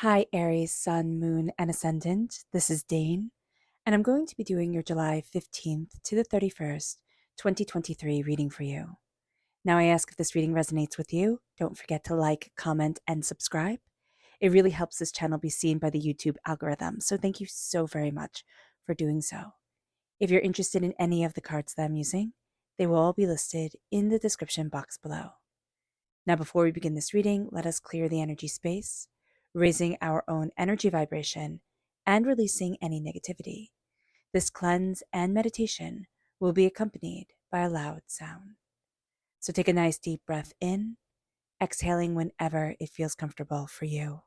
Hi, Aries, Sun, Moon, and Ascendant. This is Dane, and I'm going to be doing your July 15th to the 31st, 2023 reading for you. Now, I ask if this reading resonates with you. Don't forget to like, comment, and subscribe. It really helps this channel be seen by the YouTube algorithm, so thank you so very much for doing so. If you're interested in any of the cards that I'm using, they will all be listed in the description box below. Now, before we begin this reading, let us clear the energy space, raising our own energy vibration and releasing any negativity. This cleanse and meditation will be accompanied by a loud sound. So take a nice deep breath in, exhaling whenever it feels comfortable for you.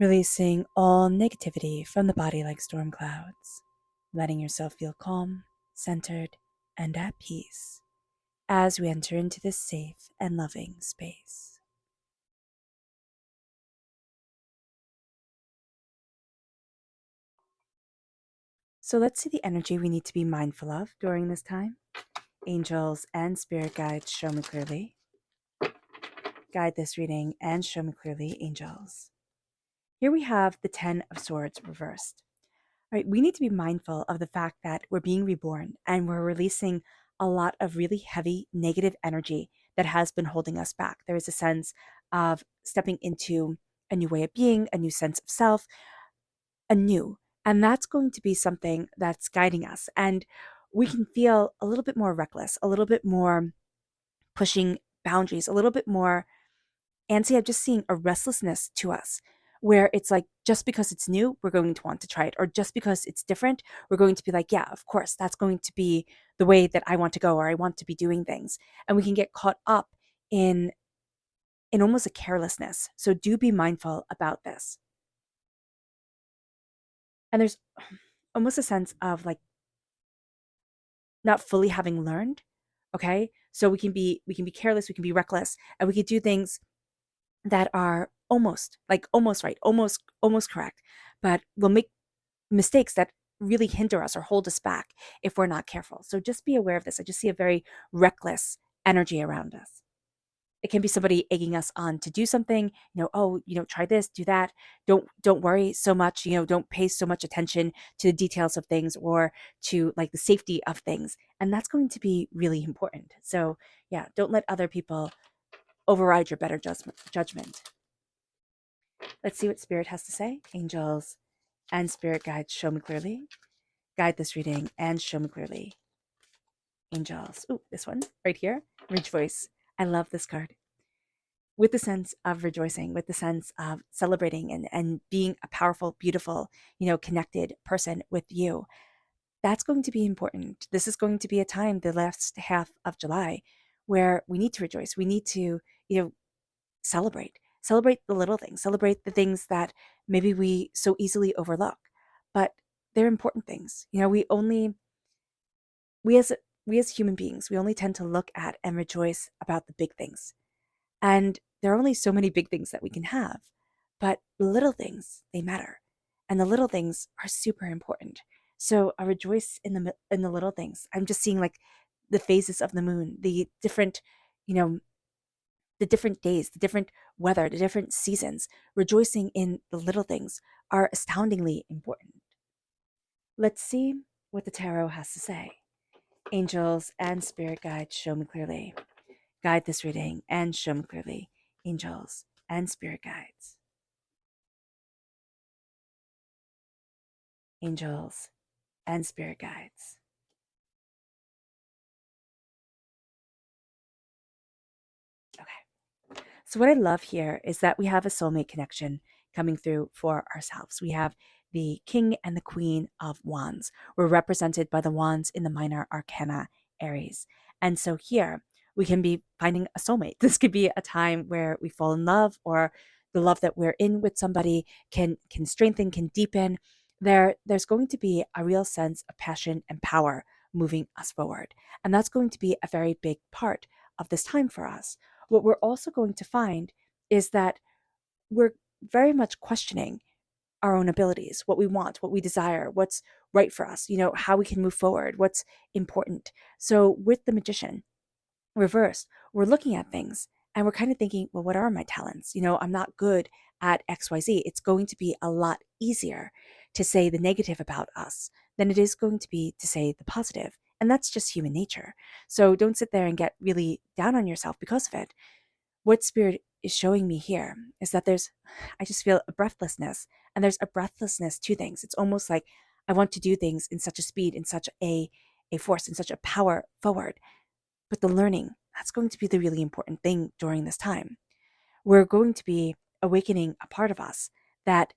Releasing all negativity from the body like storm clouds, letting yourself feel calm, centered, and at peace as we enter into this safe and loving space. So let's see the energy we need to be mindful of during this time. Angels and spirit guides, show me clearly. Guide this reading and show me clearly, angels. Here we have the 10 of Swords reversed. All right, we need to be mindful of the fact that we're being reborn and we're releasing a lot of really heavy negative energy that has been holding us back. There is a sense of stepping into a new way of being, a new sense of self, anew. And that's going to be something that's guiding us. And we can feel a little bit more reckless, a little bit more pushing boundaries, a little bit more antsy. I'm just seeing a restlessness to us where it's like, just because it's new, we're going to want to try it. Or just because it's different, we're going to be like, yeah, of course, that's going to be the way that I want to go, or I want to be doing things. And we can get caught up in almost a carelessness. So do be mindful about this. And there's almost a sense of like not fully having learned. Okay, so we can be careless, we can be reckless, and we can do things that are almost right, almost correct, but we'll make mistakes that really hinder us or hold us back if we're not careful. So just be aware of this. I just see a very reckless energy around us. It can be somebody egging us on to do something, oh, try this, do that. Don't worry so much, don't pay so much attention to the details of things or to like the safety of things. And that's going to be really important. So yeah, don't let other people override your better judgment. Let's see what spirit has to say. Angels and spirit guides, show me clearly. Guide this reading and show me clearly. Angels. Ooh, this one right here. Rejoice. I love this card. With the sense of rejoicing, with the sense of celebrating and being a powerful, beautiful, connected person with you. That's going to be important. This is going to be a time, the last half of July, where we need to rejoice. We need to, celebrate the little things, celebrate the things that maybe we so easily overlook, but they're important things. We as we as human beings, we only tend to look at and rejoice about the big things. And there are only so many big things that we can have, but little things, they matter. And the little things are super important. So I rejoice in the little things. I'm just seeing like the phases of the moon, you know, the different days, the different weather, the different seasons. Rejoicing in the little things are astoundingly important. Let's see what the tarot has to say. Angels and spirit guides, show me clearly. Guide this reading and show me clearly. Angels and spirit guides. Angels and spirit guides. Okay. So what I love here is that we have a soulmate connection coming through for ourselves. We have the King and the Queen of Wands. We're represented by the wands in the minor arcana Aries. And so here we can be finding a soulmate. This could be a time where we fall in love, or the love that we're in with somebody can strengthen, can deepen. There's going to be a real sense of passion and power moving us forward. And that's going to be a very big part of this time for us. What we're also going to find is that we're very much questioning our own abilities, what we want, what we desire, what's right for us, how we can move forward, what's important. So with the Magician reversed, we're looking at things and we're kind of thinking, well, what are my talents? I'm not good at XYZ. It's going to be a lot easier to say the negative about us than it is going to be to say the positive. And that's just human nature. So don't sit there and get really down on yourself because of it. What Spirit is showing me here is that I just feel a breathlessness, and there's a breathlessness to things. It's almost like I want to do things in such a speed, in such a force, in such a power forward. But the learning, that's going to be the really important thing during this time. We're going to be awakening a part of us that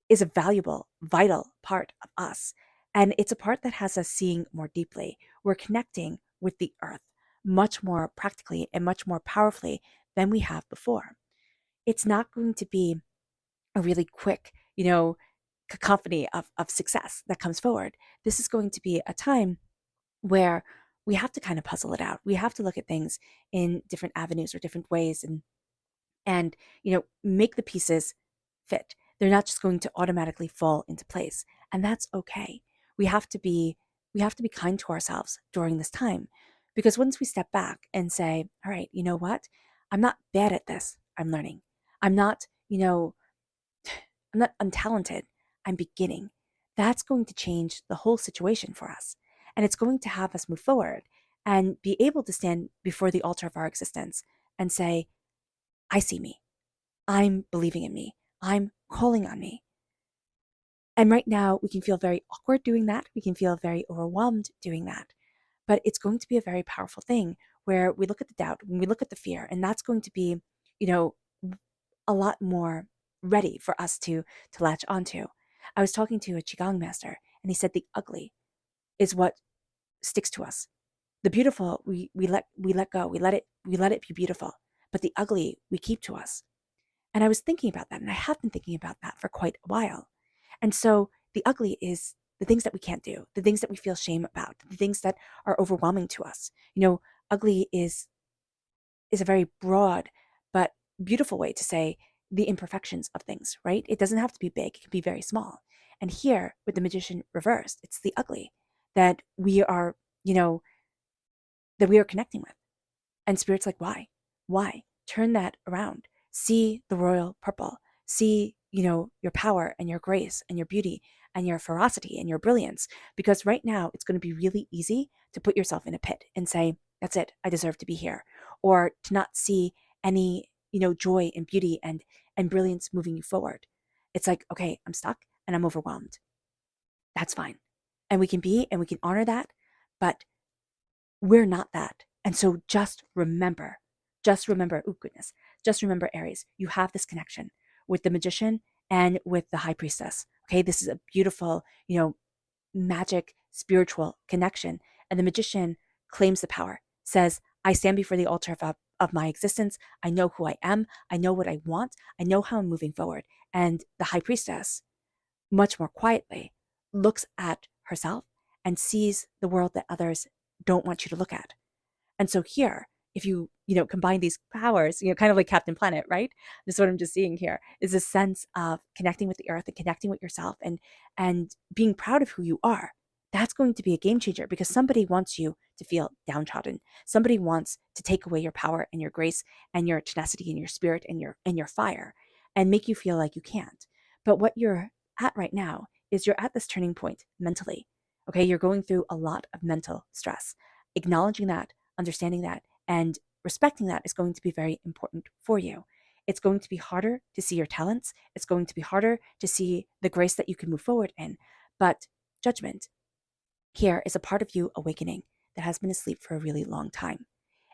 is a valuable, vital part of us. And it's a part that has us seeing more deeply. We're connecting with the earth much more practically and much more powerfully than we have before. It's not going to be a really quick, cacophony of success that comes forward. This is going to be a time where we have to kind of puzzle it out. We have to look at things in different avenues or different ways, and make the pieces fit. They're not just going to automatically fall into place, and that's okay. We have to be kind to ourselves during this time, because once we step back and say, all right, you know what? I'm not bad at this. I'm learning. I'm not, I'm not untalented. I'm beginning. That's going to change the whole situation for us. And it's going to have us move forward and be able to stand before the altar of our existence and say, I see me. I'm believing in me. I'm calling on me. And right now, we can feel very awkward doing that. We can feel very overwhelmed doing that. But it's going to be a very powerful thing where we look at the doubt, when we look at the fear, and that's going to be, you know, a lot more ready for us to latch onto. I was talking to a qigong master, and he said the ugly is what sticks to us. The beautiful we let go. We let it be beautiful. But the ugly we keep to us. And I was thinking about that, and I have been thinking about that for quite a while. And so the ugly is the things that we can't do, the things that we feel shame about, the things that are overwhelming to us. Ugly is a very broad but beautiful way to say the imperfections of things, right? It doesn't have to be big, it can be very small. And here with the Magician reversed, it's the ugly that we are, that we are connecting with. And Spirit's like, why? Why? Turn that around. See the royal purple. See, your power and your grace and your beauty and your ferocity and your brilliance. Because right now it's going to be really easy to put yourself in a pit and say, that's it, I deserve to be here. Or to not see any, joy and beauty and brilliance moving you forward. It's like, okay, I'm stuck and I'm overwhelmed. That's fine. And we can honor that, but we're not that. And so just remember, oh goodness, just remember, Aries, you have this connection with the Magician and with the High Priestess. Okay, this is a beautiful, magic, spiritual connection. And the Magician claims the power, says, I stand before the altar of my existence. I know who I am. I know what I want. I know how I'm moving forward. And the High Priestess, much more quietly, looks at herself and sees the world that others don't want you to look at. And so here, if you combine these powers, kind of like Captain Planet, right? This is what I'm just seeing here, is a sense of connecting with the earth and connecting with yourself and being proud of who you are. That's going to be a game changer, because somebody wants you to feel downtrodden. Somebody wants to take away your power and your grace and your tenacity and your spirit and your fire and make you feel like you can't. But what you're at right now is you're at this turning point mentally. Okay, you're going through a lot of mental stress. Acknowledging that, understanding that, and respecting that is going to be very important for you. It's going to be harder to see your talents. It's going to be harder to see the grace that you can move forward in. But judgment here is a part of you awakening that has been asleep for a really long time.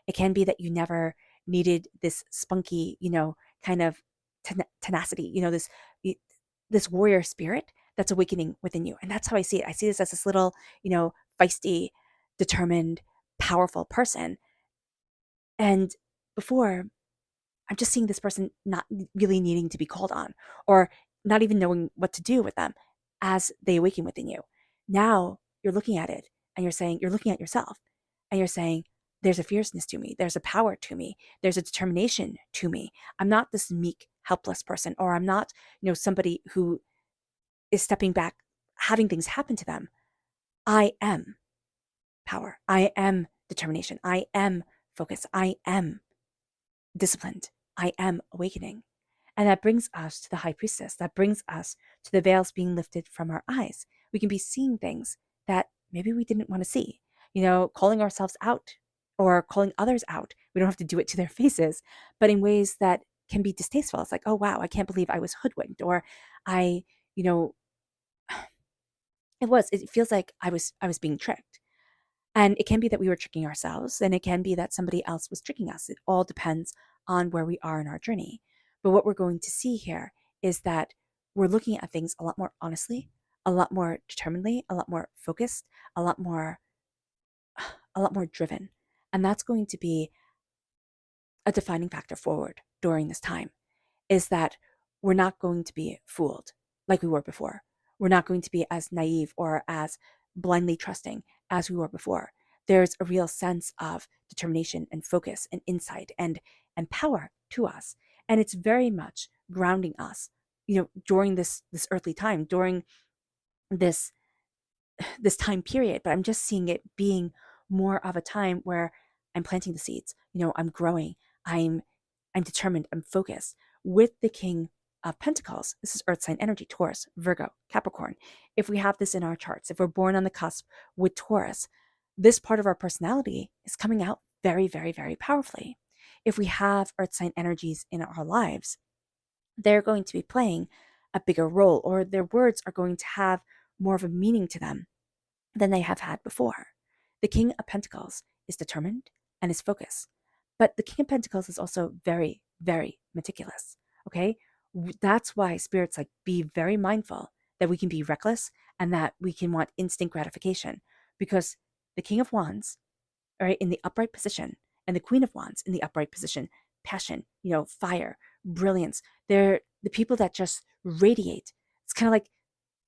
It can be that you never needed this spunky, kind of tenacity, this warrior spirit that's awakening within you. And that's how I see it. I see this as this little, feisty, determined, powerful person. And before, I'm just seeing this person not really needing to be called on, or not even knowing what to do with them as they awaken within you. Now you're looking at it and you're looking at yourself and you're saying, there's a fierceness to me. There's a power to me. There's a determination to me. I'm not this meek, helpless person, or I'm not, somebody who is stepping back, having things happen to them. I am power. I am determination. I am focus. I am disciplined. I am awakening. And that brings us to the high priestess. That brings us to the veils being lifted from our eyes. We can be seeing things that maybe we didn't want to see, calling ourselves out or calling others out. We don't have to do it to their faces, but in ways that can be distasteful. It's like, oh, wow, I can't believe I was hoodwinked, or I, you know, it feels like I was being tricked. And it can be that we were tricking ourselves, and it can be that somebody else was tricking us. It all depends on where we are in our journey. But what we're going to see here is that we're looking at things a lot more honestly, a lot more determinedly, a lot more focused, a lot more driven. And that's going to be a defining factor forward during this time, is that we're not going to be fooled like we were before. We're not going to be as naive or as blindly trusting as we were before. There's a real sense of determination and focus and insight and power to us. And it's very much grounding us, during this earthly time, during this this time period. But I'm just seeing it being more of a time where I'm planting the seeds. I'm growing. I'm I'm determined. I'm focused. With the King of Pentacles, this is Earth sign energy: Taurus, Virgo, Capricorn. If we have this in our charts, if we're born on the cusp with Taurus, this part of our personality is coming out very, very, very powerfully. If we have Earth sign energies in our lives, they're going to be playing a bigger role, or their words are going to have more of a meaning to them than they have had before. The King of Pentacles is determined and is focused, but the King of Pentacles is also very, very meticulous. Okay. That's why spirits like, be very mindful that we can be reckless and that we can want instant gratification, because the King of Wands, all right, in the upright position, and the Queen of Wands in the upright position, passion, fire, brilliance. They're the people that just radiate. It's kind of like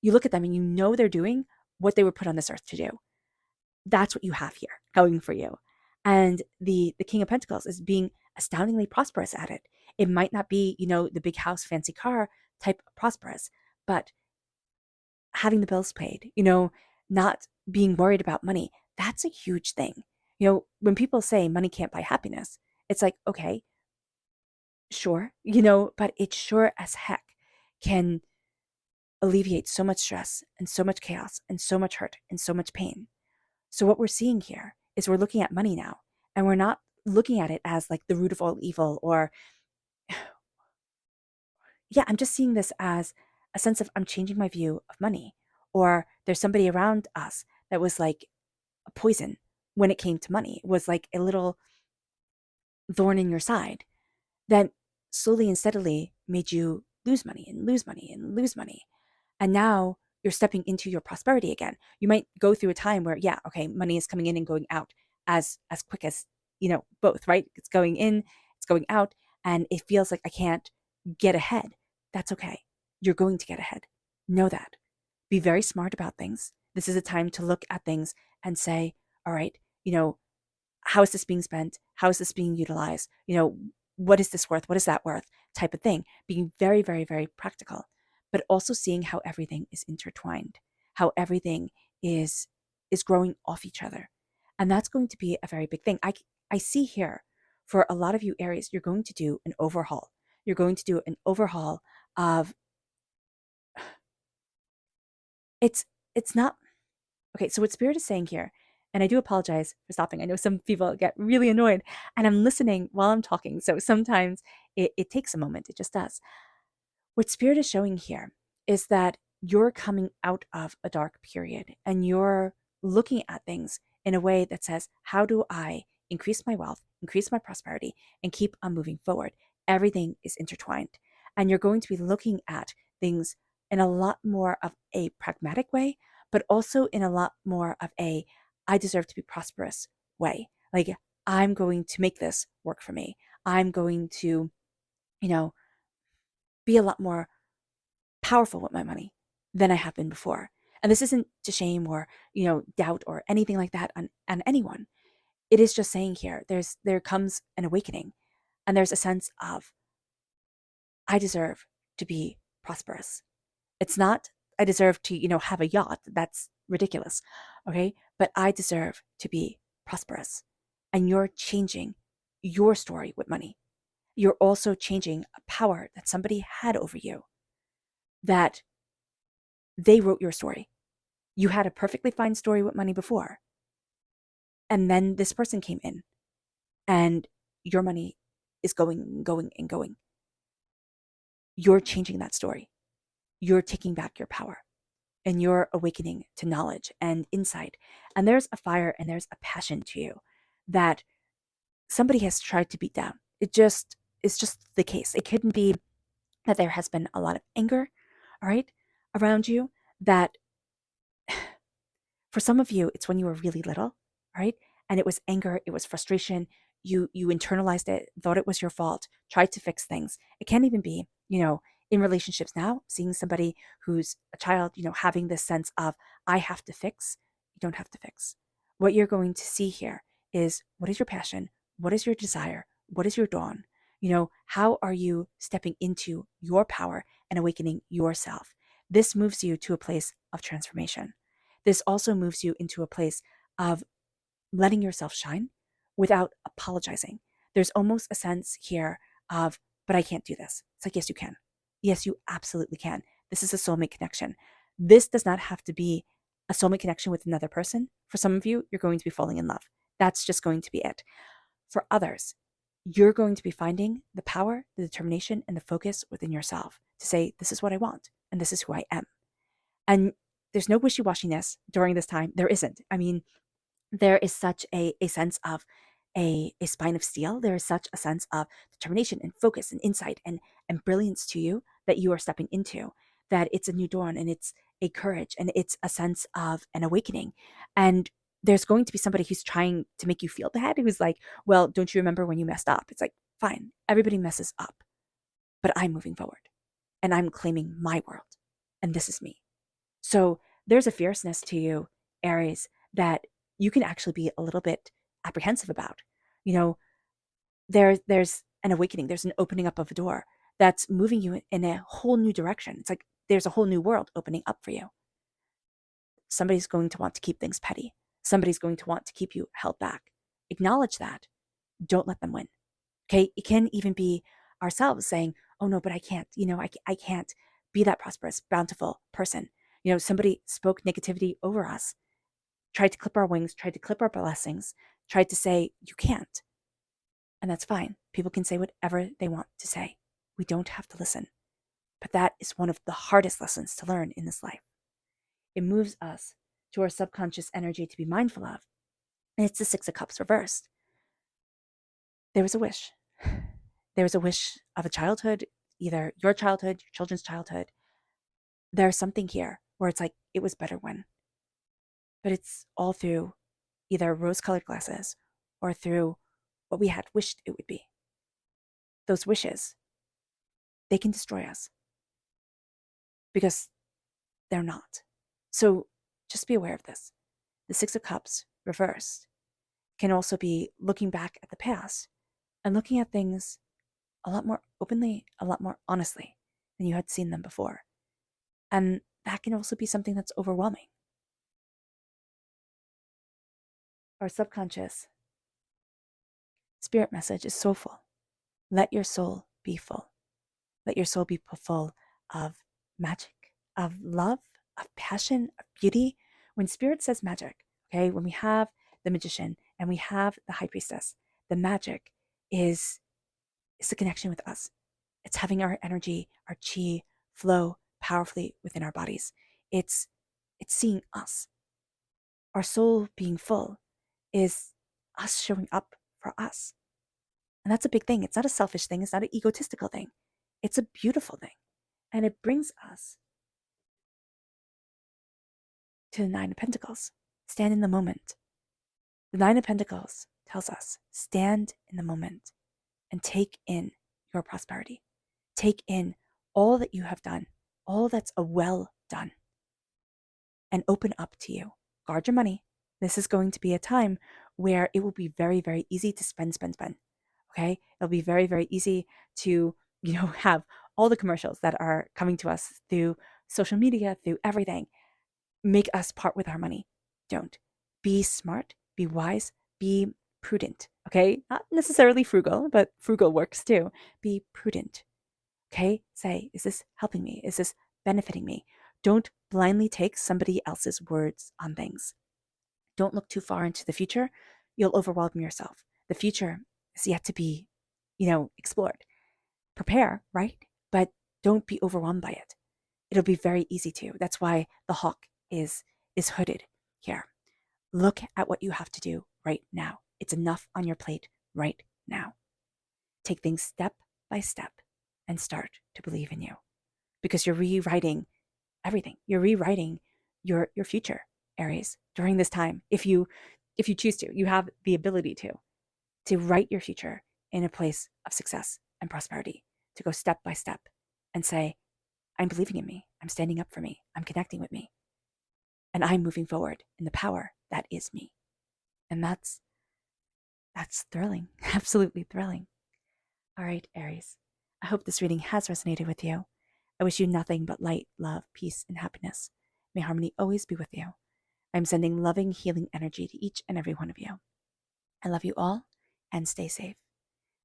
you look at them and they're doing what they were put on this earth to do. That's what you have here going for you. And the King of Pentacles is being astoundingly prosperous at it. It might not be, the big house, fancy car type prosperous, but having the bills paid, not being worried about money, that's a huge thing. When people say money can't buy happiness, it's like, okay, sure, but it sure as heck can alleviate so much stress and so much chaos and so much hurt and so much pain. So what we're seeing here is we're looking at money now, and we're not looking at it as like the root of all evil, or yeah, I'm just seeing this as a sense of, I'm changing my view of money, or there's somebody around us that was like a poison when it came to money. It was like a little thorn in your side that slowly and steadily made you lose money and lose money and lose money. And now you're stepping into your prosperity again. You might go through a time where, yeah, okay, money is coming in and going out as quick as, both, right? It's going in, it's going out, and it feels like I can't get ahead. That's okay. You're going to get ahead. Know that. Be very smart about things. This is a time to look at things and say, all right, how is this being spent? How is this being utilized? What is this worth? What is that worth? Type of thing. Being very, very, very practical, but also seeing how everything is intertwined, how everything is growing off each other. And that's going to be a very big thing. I see here, for a lot of you Aries, you're going to do an overhaul. You're going to do an overhaul of, it's not okay. So what Spirit is saying here, and I do apologize for stopping. I know some people get really annoyed, and I'm listening while I'm talking. So sometimes it takes a moment. It just does. What Spirit is showing here is that you're coming out of a dark period, and you're looking at things in a way that says, how do I increase my wealth, increase my prosperity, and keep on moving forward? Everything is intertwined. And you're going to be looking at things in a lot more of a pragmatic way, but also in a lot more of a I deserve to be prosperous way. Like, I'm going to make this work for me. I'm going to, you know, be a lot more powerful with my money than I have been before. And this isn't to shame or, doubt or anything like that on anyone. It is just saying here, there comes an awakening, and there's a sense of I deserve to be prosperous. It's not I deserve to, have a yacht. That's ridiculous. Okay? But I deserve to be prosperous. And you're changing your story with money. You're also changing a power that somebody had over you, that they wrote your story. You had a perfectly fine story with money before. And then this person came in, and your money is going and going and going. You're changing that story. You're taking back your power, and you're awakening to knowledge and insight. And there's a fire and there's a passion to you that somebody has tried to beat down. It's just the case. It couldn't be that there has been a lot of anger, all right, around you, that for some of you, it's when you were really little, right? And it was anger, it was frustration. You internalized it, thought it was your fault, tried to fix things. It can't even be, in relationships now, seeing somebody who's a child, having this sense of I have to fix. You don't have to fix. What you're going to see here is what is your passion? What is your desire? What is your dawn? How are you stepping into your power and awakening yourself? This moves you to a place of transformation. This also moves you into a place of letting yourself shine without apologizing. There's almost a sense here of, but I can't do this. It's like, yes, you can. Yes, you absolutely can. This is a soulmate connection. This does not have to be a soulmate connection with another person. For some of you, you're going to be falling in love. That's just going to be it. For others, you're going to be finding the power, the determination, and the focus within yourself to say, this is what I want, and this is who I am. And there's no wishy-washiness during this time. There isn't. I mean, there is such a sense of a spine of steel. There is such a sense of determination and focus and insight and brilliance to you that you are stepping into, that it's a new dawn, and it's a courage, and it's a sense of an awakening. And there's going to be somebody who's trying to make you feel bad, who's like, well, don't you remember when you messed up? It's like, fine, everybody messes up, but I'm moving forward and I'm claiming my world. And this is me. So there's a fierceness to you, Aries, that you can actually be a little bit apprehensive about. You know, there's an awakening, there's an opening up of a door that's moving you in a whole new direction. It's like there's a whole new world opening up for you. Somebody's going to want to keep things petty. Somebody's going to want to keep you held back. Acknowledge that. Don't let them win. Okay? It can even be ourselves saying, oh no, but I can't, I can't be that prosperous, bountiful person. Somebody spoke negativity over us, tried to clip our wings, tried to clip our blessings, tried to say, you can't. And that's fine. People can say whatever they want to say. We don't have to listen. But that is one of the hardest lessons to learn in this life. It moves us to our subconscious energy to be mindful of. And it's the Six of Cups reversed. There was a wish. There was a wish of a childhood, either your childhood, your children's childhood. There's something here where it's like, it was better when. But it's all through either rose-colored glasses or through what we had wished it would be. Those wishes, they can destroy us because they're not. So just be aware of this. The Six of Cups reversed can also be looking back at the past and looking at things a lot more openly, a lot more honestly than you had seen them before. And that can also be something that's overwhelming. Our subconscious spirit message is soulful. Let your soul be full. Let your soul be full of magic, of love, of passion, of beauty. When spirit says magic, okay, when we have the magician and we have the high priestess, the magic is the connection with us. It's having our energy, our chi flow powerfully within our bodies. It's seeing us. Our soul being full is us showing up for us. And that's a big thing. It's not a selfish thing. It's not an egotistical thing. It's a beautiful thing. And it brings us to the Nine of Pentacles. Stand in the moment. The Nine of Pentacles tells us stand in the moment and take in your prosperity. Take in all that you have done, all that's a well done, and open up to you. Guard your money. This is going to be a time where it will be very, very easy to spend. Okay? It'll be very, very easy to, have all the commercials that are coming to us through social media, through everything, make us part with our money. Don't. Be smart, be wise, be prudent. Okay? Not necessarily frugal, but frugal works too. Be prudent. Okay? Say, is this helping me? Is this benefiting me? Don't blindly take somebody else's words on things. Don't look too far into the future. You'll overwhelm yourself. The future is yet to be, explored. Prepare, right? But don't be overwhelmed by it. It'll be very easy to. That's why the hawk is hooded here. Look at what you have to do right now. It's enough on your plate right now. Take things step by step and start to believe in you, because you're rewriting everything. You're rewriting your future, Aries, during this time. If you choose to, you have the ability to write your future in a place of success and prosperity, to go step by step and say, I'm believing in me. I'm standing up for me. I'm connecting with me. And I'm moving forward in the power that is me. And that's thrilling. Absolutely thrilling. All right, Aries. I hope this reading has resonated with you. I wish you nothing but light, love, peace, and happiness. May harmony always be with you. I'm sending loving, healing energy to each and every one of you. I love you all, and stay safe.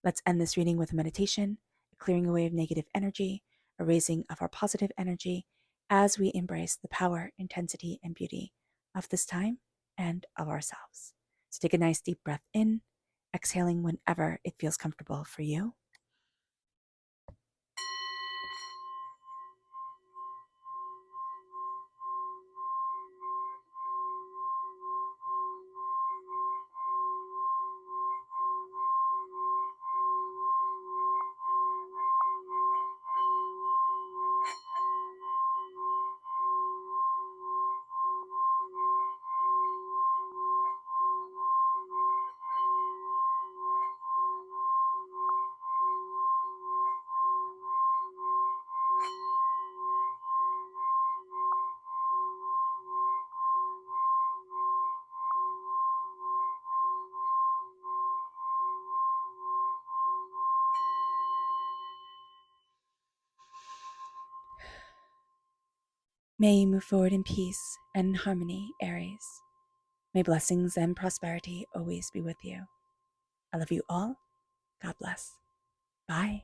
Let's end this reading with a meditation, a clearing away of negative energy, a raising of our positive energy as we embrace the power, intensity, and beauty of this time and of ourselves. So take a nice deep breath in, exhaling whenever it feels comfortable for you. May you move forward in peace and in harmony, Aries. May blessings and prosperity always be with you. I love you all. God bless. Bye.